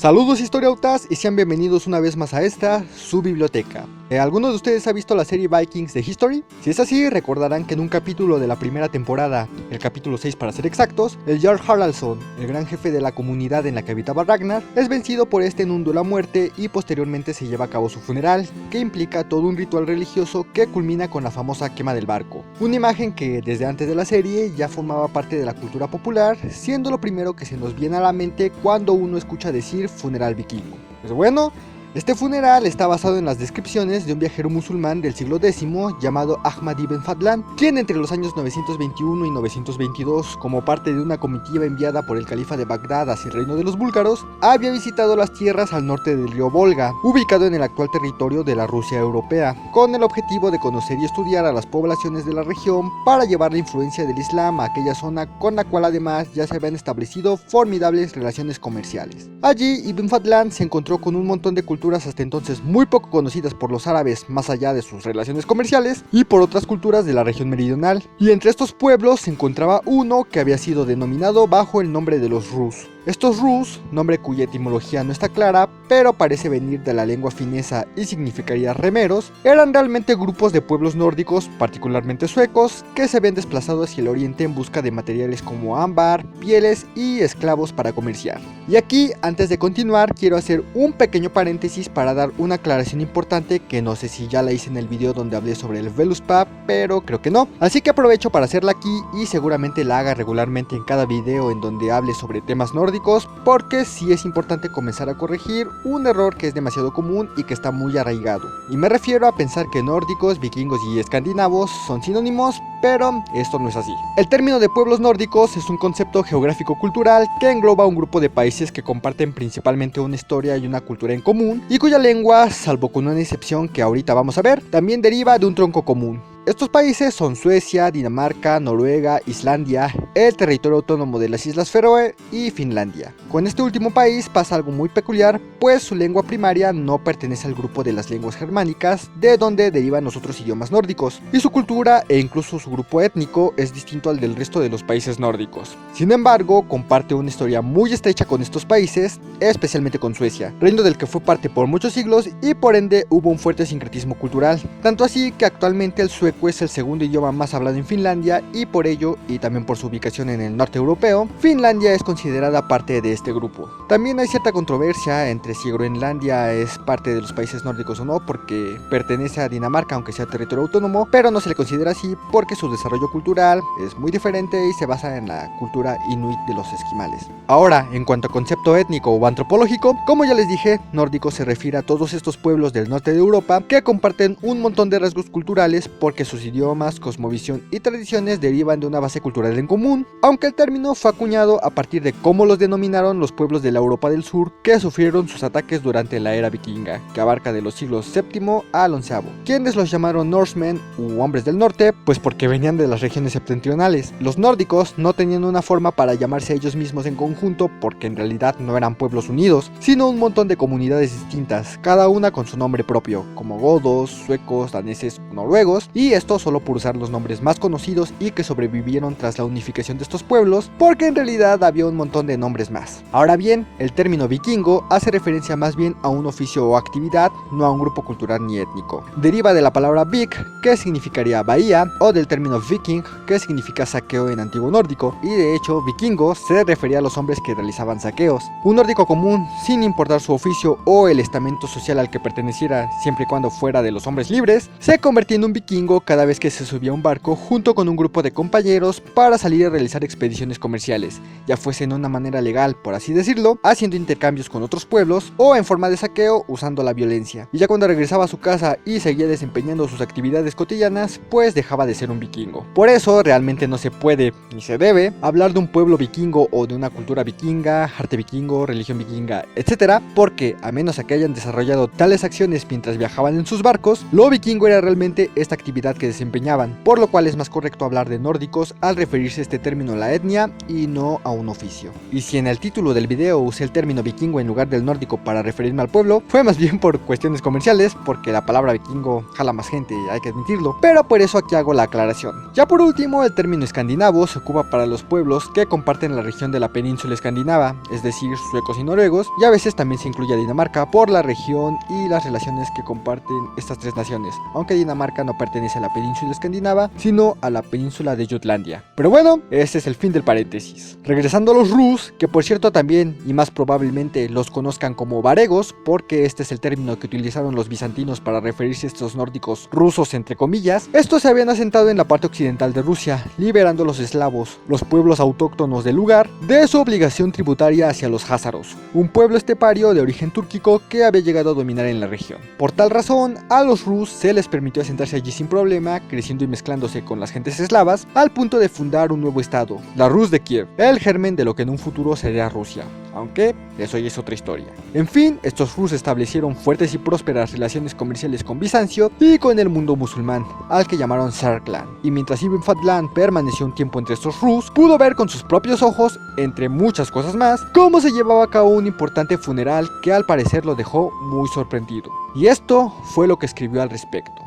Saludos historiautas y sean bienvenidos una vez más a esta, su biblioteca. ¿Alguno de ustedes ha visto la serie Vikings de History? Si es así, recordarán que en un capítulo de la primera temporada, el capítulo 6 para ser exactos, el Jarl Haraldson, el gran jefe de la comunidad en la que habitaba Ragnar, es vencido por este en un duelo a muerte y posteriormente se lleva a cabo su funeral, que implica todo un ritual religioso que culmina con la famosa quema del barco. Una imagen que desde antes de la serie ya formaba parte de la cultura popular, siendo lo primero que se nos viene a la mente cuando uno escucha decir funeral vikingo. Pues bueno, este funeral está basado en las descripciones de un viajero musulmán del siglo X llamado Ahmad ibn Fadlan, quien entre los años 921 y 922, como parte de una comitiva enviada por el califa de Bagdad hacia el reino de los búlgaros, había visitado las tierras al norte del río Volga, ubicado en el actual territorio de la Rusia europea, con el objetivo de conocer y estudiar a las poblaciones de la región para llevar la influencia del Islam a aquella zona, con la cual además ya se habían establecido formidables relaciones comerciales. Allí Ibn Fadlan se encontró con un montón de culturas hasta entonces muy poco conocidas por los árabes más allá de sus relaciones comerciales y por otras culturas de la región meridional, y entre estos pueblos se encontraba uno que había sido denominado bajo el nombre de los Rus. Estos Rus, nombre cuya etimología no está clara, pero parece venir de la lengua finesa y significaría remeros, eran realmente grupos de pueblos nórdicos, particularmente suecos, que se habían desplazado hacia el oriente en busca de materiales como ámbar, pieles y esclavos para comerciar. Y aquí, antes de continuar, quiero hacer un pequeño paréntesis para dar una aclaración importante que no sé si ya la hice en el video donde hablé sobre el Völuspá, pero creo que no. Así que aprovecho para hacerla aquí y seguramente la haga regularmente en cada video en donde hable sobre temas nórdicos, porque sí es importante comenzar a corregir un error que es demasiado común y que está muy arraigado. Y me refiero a pensar que nórdicos, vikingos y escandinavos son sinónimos, pero esto no es así. El término de pueblos nórdicos es un concepto geográfico-cultural que engloba un grupo de países que comparten principalmente una historia y una cultura en común, y cuya lengua, salvo con una excepción que ahorita vamos a ver, también deriva de un tronco común. Estos países son Suecia, Dinamarca, Noruega, Islandia, el territorio autónomo de las Islas Feroe y Finlandia. Con este último país pasa algo muy peculiar, pues su lengua primaria no pertenece al grupo de las lenguas germánicas, de donde derivan los otros idiomas nórdicos, y su cultura e incluso su grupo étnico es distinto al del resto de los países nórdicos. Sin embargo, comparte una historia muy estrecha con estos países, especialmente con Suecia, reino del que fue parte por muchos siglos y por ende hubo un fuerte sincretismo cultural, tanto así que actualmente el sueco es el segundo idioma más hablado en Finlandia, y por ello, y también por su ubicación en el norte europeo, Finlandia es considerada parte de este grupo. También hay cierta controversia entre si Groenlandia es parte de los países nórdicos o no, porque pertenece a Dinamarca aunque sea territorio autónomo, pero no se le considera así porque su desarrollo cultural es muy diferente y se basa en la cultura inuit de los esquimales. Ahora, en cuanto a concepto étnico o antropológico, como ya les dije, nórdico se refiere a todos estos pueblos del norte de Europa que comparten un montón de rasgos culturales porque sus idiomas, cosmovisión y tradiciones derivan de una base cultural en común, aunque el término fue acuñado a partir de cómo los denominaron los pueblos de la Europa del Sur que sufrieron sus ataques durante la era vikinga, que abarca de los siglos VII al XI, quienes los llamaron Norsemen u hombres del norte, pues porque venían de las regiones septentrionales. Los nórdicos no tenían una forma para llamarse a ellos mismos en conjunto porque en realidad no eran pueblos unidos, sino un montón de comunidades distintas, cada una con su nombre propio, como godos, suecos, daneses, noruegos, y esto solo por usar los nombres más conocidos y que sobrevivieron tras la unificación de estos pueblos, porque en realidad había un montón de nombres más. Ahora bien, el término vikingo hace referencia más bien a un oficio o actividad, no a un grupo cultural ni étnico. Deriva de la palabra vik, que significaría bahía, o del término viking, que significa saqueo en antiguo nórdico, y de hecho vikingo se refería a los hombres que realizaban saqueos. Un nórdico común, sin importar su oficio o el estamento social al que perteneciera, siempre y cuando fuera de los hombres libres, se convertía en un vikingo cada vez que se subía a un barco junto con un grupo de compañeros para salir a realizar expediciones comerciales, ya fuese de una manera legal, por así decirlo, haciendo intercambios con otros pueblos, o en forma de saqueo usando la violencia. Y ya cuando regresaba a su casa y seguía desempeñando sus actividades cotidianas, pues dejaba de ser un vikingo. Por eso realmente no se puede, ni se debe, hablar de un pueblo vikingo o de una cultura vikinga, arte vikingo, religión vikinga, etc., porque a menos a que hayan desarrollado tales acciones mientras viajaban en sus barcos, lo vikingo era realmente esta actividad que desempeñaban, por lo cual es más correcto hablar de nórdicos al referirse a este este término a la etnia y no a un oficio. Y si en el título del video usé el término vikingo en lugar del nórdico para referirme al pueblo, fue más bien por cuestiones comerciales, porque la palabra vikingo jala más gente, hay que admitirlo, pero por eso aquí hago la aclaración. Ya por último, el término escandinavo se ocupa para los pueblos que comparten la región de la península escandinava, es decir, suecos y noruegos, y a veces también se incluye a Dinamarca por la región y las relaciones que comparten estas tres naciones, aunque Dinamarca no pertenece a la península escandinava, sino a la península de Jutlandia. Pero bueno, este es el fin del paréntesis. Regresando a los Rus, que por cierto también y más probablemente los conozcan como varegos, porque este es el término que utilizaron los bizantinos para referirse a estos nórdicos rusos entre comillas. Estos se habían asentado en la parte occidental de Rusia, liberando a los eslavos, los pueblos autóctonos del lugar, de su obligación tributaria hacia los házaros, un pueblo estepario de origen túrquico que había llegado a dominar en la región. Por tal razón, a los Rus se les permitió asentarse allí sin problema, creciendo y mezclándose con las gentes eslavas, al punto de fundar un nuevo estado, la Rus de Kiev, el germen de lo que en un futuro sería Rusia, aunque eso ya es otra historia. En fin, estos Rus establecieron fuertes y prósperas relaciones comerciales con Bizancio y con el mundo musulmán, al que llamaron Sarklan, y mientras Ibn Fadlan permaneció un tiempo entre estos Rus, pudo ver con sus propios ojos, entre muchas cosas más, cómo se llevaba a cabo un importante funeral que al parecer lo dejó muy sorprendido. Y esto fue lo que escribió al respecto.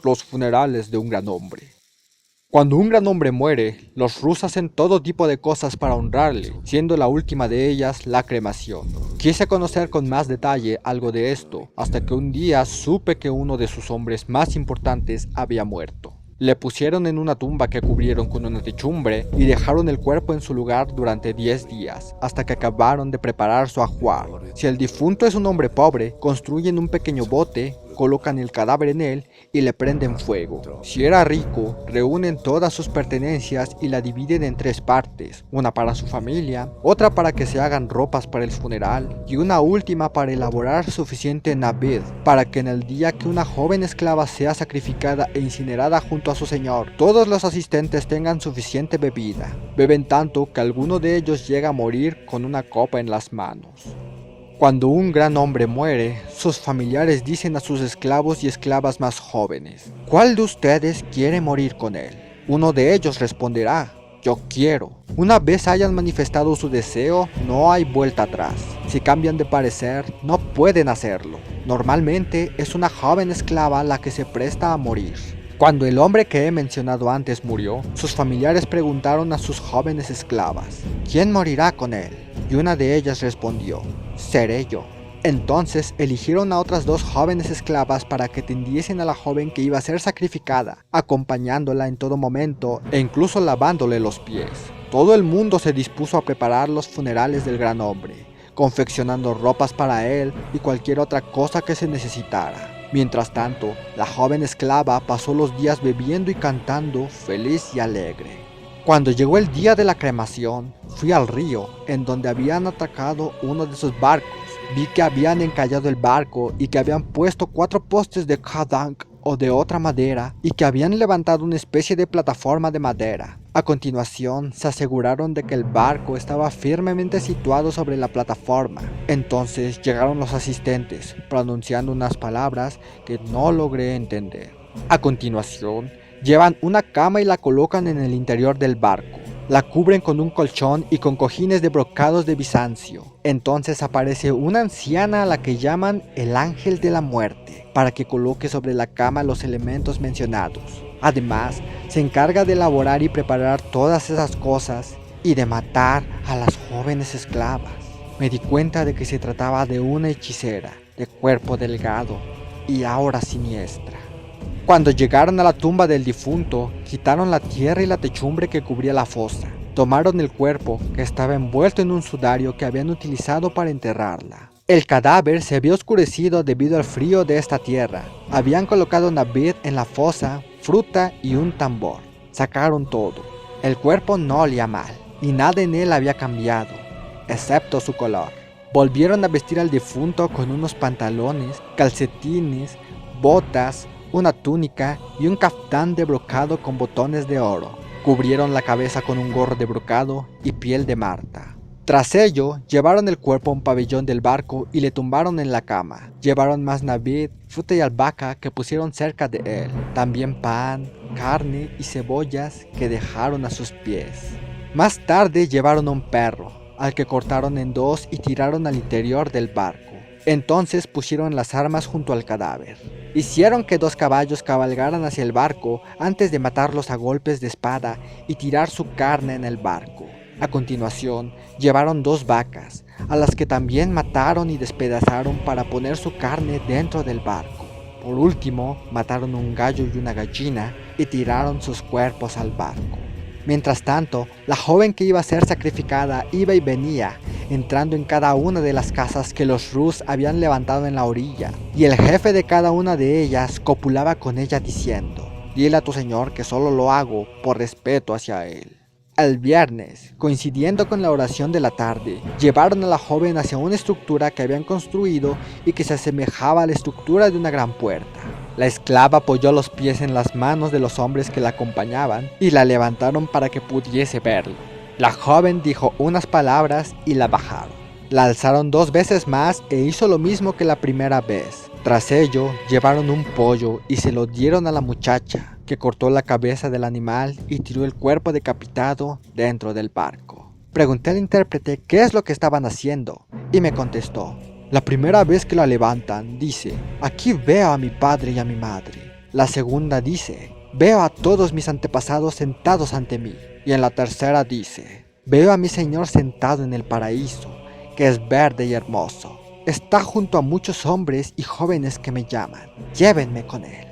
Los funerales de un gran hombre. Cuando un gran hombre muere, los Rus hacen todo tipo de cosas para honrarle, siendo la última de ellas la cremación. Quise conocer con más detalle algo de esto, hasta que un día supe que uno de sus hombres más importantes había muerto. Le pusieron en una tumba que cubrieron con una techumbre y dejaron el cuerpo en su lugar durante 10 días, hasta que acabaron de preparar su ajuar. Si el difunto es un hombre pobre, construyen un pequeño bote, colocan el cadáver en él y le prenden fuego. Si era rico, reúnen todas sus pertenencias y la dividen en 3 partes, una para su familia, otra para que se hagan ropas para el funeral y una última para elaborar suficiente nabed, para que en el día que una joven esclava sea sacrificada e incinerada junto a su señor, todos los asistentes tengan suficiente bebida. Beben tanto que alguno de ellos llega a morir con una copa en las manos. Cuando un gran hombre muere, sus familiares dicen a sus esclavos y esclavas más jóvenes: ¿cuál de ustedes quiere morir con él? Uno de ellos responderá: yo quiero. Una vez hayan manifestado su deseo, no hay vuelta atrás. Si cambian de parecer, no pueden hacerlo. Normalmente es una joven esclava la que se presta a morir. Cuando el hombre que he mencionado antes murió, sus familiares preguntaron a sus jóvenes esclavas: ¿quién morirá con él? Y una de ellas respondió: seré yo. Entonces eligieron a otras 2 jóvenes esclavas para que tendiesen a la joven que iba a ser sacrificada, acompañándola en todo momento e incluso lavándole los pies. Todo el mundo se dispuso a preparar los funerales del gran hombre, confeccionando ropas para él y cualquier otra cosa que se necesitara. Mientras tanto, la joven esclava pasó los días bebiendo y cantando, feliz y alegre. Cuando llegó el día de la cremación, fui al río, en donde habían atacado uno de sus barcos. Vi que habían encallado el barco y que habían puesto 4 postes de kadank o de otra madera y que habían levantado una especie de plataforma de madera. A continuación, se aseguraron de que el barco estaba firmemente situado sobre la plataforma. Entonces llegaron los asistentes, pronunciando unas palabras que no logré entender. A continuación, llevan una cama y la colocan en el interior del barco. La cubren con un colchón y con cojines de brocados de Bizancio. Entonces aparece una anciana a la que llaman el ángel de la muerte, para que coloque sobre la cama los elementos mencionados. Además, se encarga de elaborar y preparar todas esas cosas y de matar a las jóvenes esclavas. Me di cuenta de que se trataba de una hechicera, de cuerpo delgado y aura siniestra. Cuando llegaron a la tumba del difunto, quitaron la tierra y la techumbre que cubría la fosa. Tomaron el cuerpo, que estaba envuelto en un sudario que habían utilizado para enterrarla. El cadáver se había oscurecido debido al frío de esta tierra. Habían colocado nabed en la fosa, fruta y un tambor. Sacaron todo. El cuerpo no olía mal, y nada en él había cambiado, excepto su color. Volvieron a vestir al difunto con unos pantalones, calcetines, botas, una túnica y un caftán de brocado con botones de oro. Cubrieron la cabeza con un gorro de brocado y piel de marta. Tras ello, llevaron el cuerpo a un pabellón del barco y le tumbaron en la cama. Llevaron más navid, fruta y albahaca que pusieron cerca de él. También pan, carne y cebollas que dejaron a sus pies. Más tarde llevaron a un perro, al que cortaron en dos y tiraron al interior del barco. Entonces pusieron las armas junto al cadáver. Hicieron que 2 caballos cabalgaran hacia el barco antes de matarlos a golpes de espada y tirar su carne en el barco. A continuación, llevaron 2 vacas, a las que también mataron y despedazaron para poner su carne dentro del barco. Por último, mataron un gallo y una gallina y tiraron sus cuerpos al barco. Mientras tanto, la joven que iba a ser sacrificada iba y venía, entrando en cada una de las casas que los Rus habían levantado en la orilla, y el jefe de cada una de ellas copulaba con ella diciendo: «Dile a tu señor que solo lo hago por respeto hacia él». El viernes, coincidiendo con la oración de la tarde, llevaron a la joven hacia una estructura que habían construido y que se asemejaba a la estructura de una gran puerta. La esclava apoyó los pies en las manos de los hombres que la acompañaban y la levantaron para que pudiese verlo. La joven dijo unas palabras y la bajaron. La alzaron 2 veces más e hizo lo mismo que la primera vez. Tras ello, llevaron un pollo y se lo dieron a la muchacha, que cortó la cabeza del animal y tiró el cuerpo decapitado dentro del barco. Pregunté al intérprete qué es lo que estaban haciendo y me contestó: «La primera vez que la levantan, dice: aquí veo a mi padre y a mi madre. La segunda dice: veo a todos mis antepasados sentados ante mí. Y en la tercera dice: veo a mi Señor sentado en el paraíso, que es verde y hermoso. Está junto a muchos hombres y jóvenes que me llaman. Llévenme con él».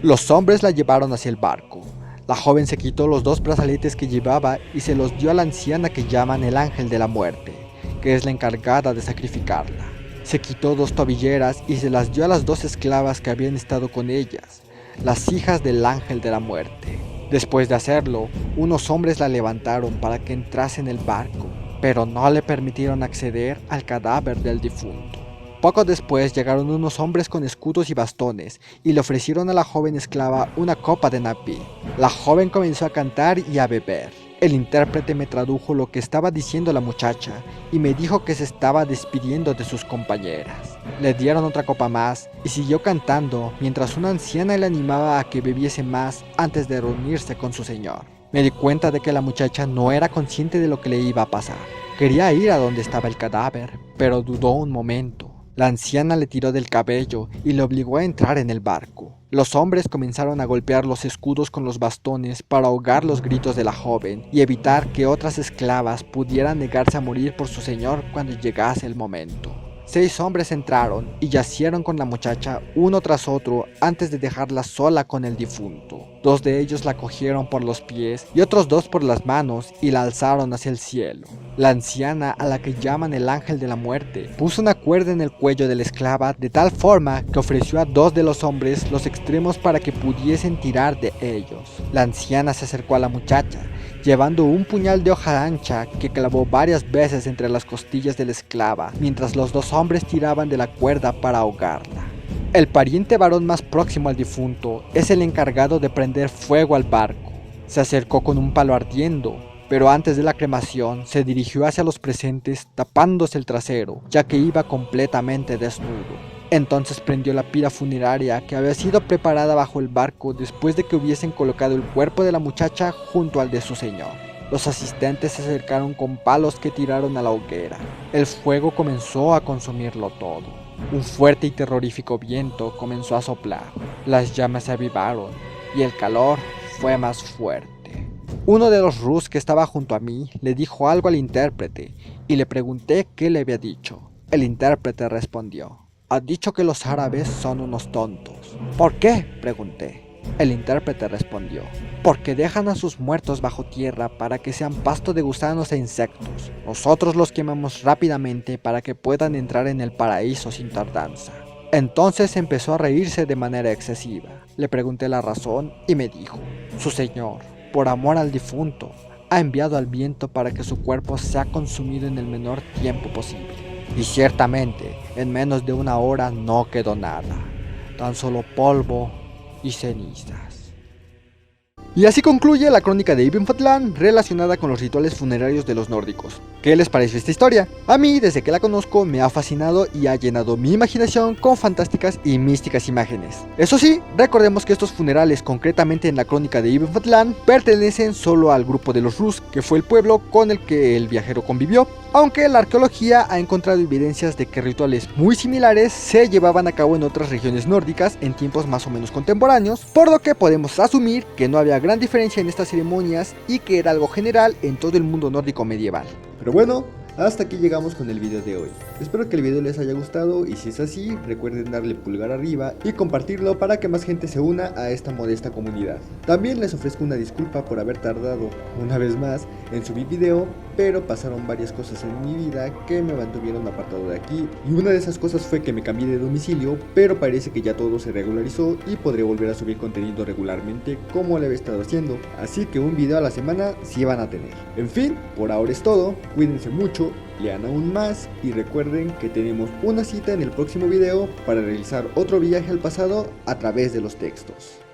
Los hombres la llevaron hacia el barco. La joven se quitó los 2 brazaletes que llevaba y se los dio a la anciana que llaman el ángel de la muerte, que es la encargada de sacrificarla. Se quitó 2 tobilleras y se las dio a las 2 esclavas que habían estado con ellas, las hijas del ángel de la muerte. Después de hacerlo, unos hombres la levantaron para que entrase en el barco, pero no le permitieron acceder al cadáver del difunto. Poco después llegaron unos hombres con escudos y bastones y le ofrecieron a la joven esclava una copa de naví. La joven comenzó a cantar y a beber. El intérprete me tradujo lo que estaba diciendo la muchacha y me dijo que se estaba despidiendo de sus compañeras. Le dieron otra copa más y siguió cantando mientras una anciana le animaba a que bebiese más antes de reunirse con su señor. Me di cuenta de que la muchacha no era consciente de lo que le iba a pasar. Quería ir a donde estaba el cadáver, pero dudó un momento. La anciana le tiró del cabello y le obligó a entrar en el barco. Los hombres comenzaron a golpear los escudos con los bastones para ahogar los gritos de la joven y evitar que otras esclavas pudieran negarse a morir por su señor cuando llegase el momento. 6 hombres entraron y yacieron con la muchacha uno tras otro antes de dejarla sola con el difunto. 2 de ellos la cogieron por los pies y otros 2 por las manos y la alzaron hacia el cielo. La anciana, a la que llaman el ángel de la muerte, puso una cuerda en el cuello de la esclava de tal forma que ofreció a 2 de los hombres los extremos para que pudiesen tirar de ellos. La anciana se acercó a la muchacha, llevando un puñal de hoja ancha que clavó varias veces entre las costillas de la esclava, mientras los 2 hombres tiraban de la cuerda para ahogarla. El pariente varón más próximo al difunto es el encargado de prender fuego al barco. Se acercó con un palo ardiendo, pero antes de la cremación se dirigió hacia los presentes tapándose el trasero, ya que iba completamente desnudo. Entonces prendió la pira funeraria que había sido preparada bajo el barco después de que hubiesen colocado el cuerpo de la muchacha junto al de su señor. Los asistentes se acercaron con palos que tiraron a la hoguera. El fuego comenzó a consumirlo todo. Un fuerte y terrorífico viento comenzó a soplar. Las llamas se avivaron y el calor fue más fuerte. Uno de los Rus que estaba junto a mí le dijo algo al intérprete y le pregunté qué le había dicho. El intérprete respondió: «Ha dicho que los árabes son unos tontos». «¿Por qué?», pregunté. El intérprete respondió: «Porque dejan a sus muertos bajo tierra para que sean pasto de gusanos e insectos. Nosotros los quemamos rápidamente para que puedan entrar en el paraíso sin tardanza». Entonces empezó a reírse de manera excesiva. Le pregunté la razón y me dijo: «Su señor, por amor al difunto, ha enviado al viento para que su cuerpo sea consumido en el menor tiempo posible. Y ciertamente, en menos de 1 hora no quedó nada, tan solo polvo y cenizas». Y así concluye la crónica de Ibn Fadlan relacionada con los rituales funerarios de los nórdicos. ¿Qué les parece esta historia? A mí, desde que la conozco, me ha fascinado y ha llenado mi imaginación con fantásticas y místicas imágenes. Eso sí, recordemos que estos funerales, concretamente en la crónica de Ibn Fadlan, pertenecen solo al grupo de los Rus, que fue el pueblo con el que el viajero convivió, aunque la arqueología ha encontrado evidencias de que rituales muy similares se llevaban a cabo en otras regiones nórdicas en tiempos más o menos contemporáneos, por lo que podemos asumir que no había gran diferencia en estas ceremonias y que era algo general en todo el mundo nórdico medieval. Pero bueno, hasta aquí llegamos con el video de hoy. Espero que el video les haya gustado y si es así, recuerden darle pulgar arriba y compartirlo para que más gente se una a esta modesta comunidad. También les ofrezco una disculpa por haber tardado una vez más en subir video, pero pasaron varias cosas en mi vida que me mantuvieron apartado de aquí y una de esas cosas fue que me cambié de domicilio, pero parece que ya todo se regularizó y podré volver a subir contenido regularmente como lo había estado haciendo, así que un video a la semana sí van a tener. En fin, por ahora es todo, cuídense mucho, lean aún más y recuerden que tenemos una cita en el próximo video para realizar otro viaje al pasado a través de los textos.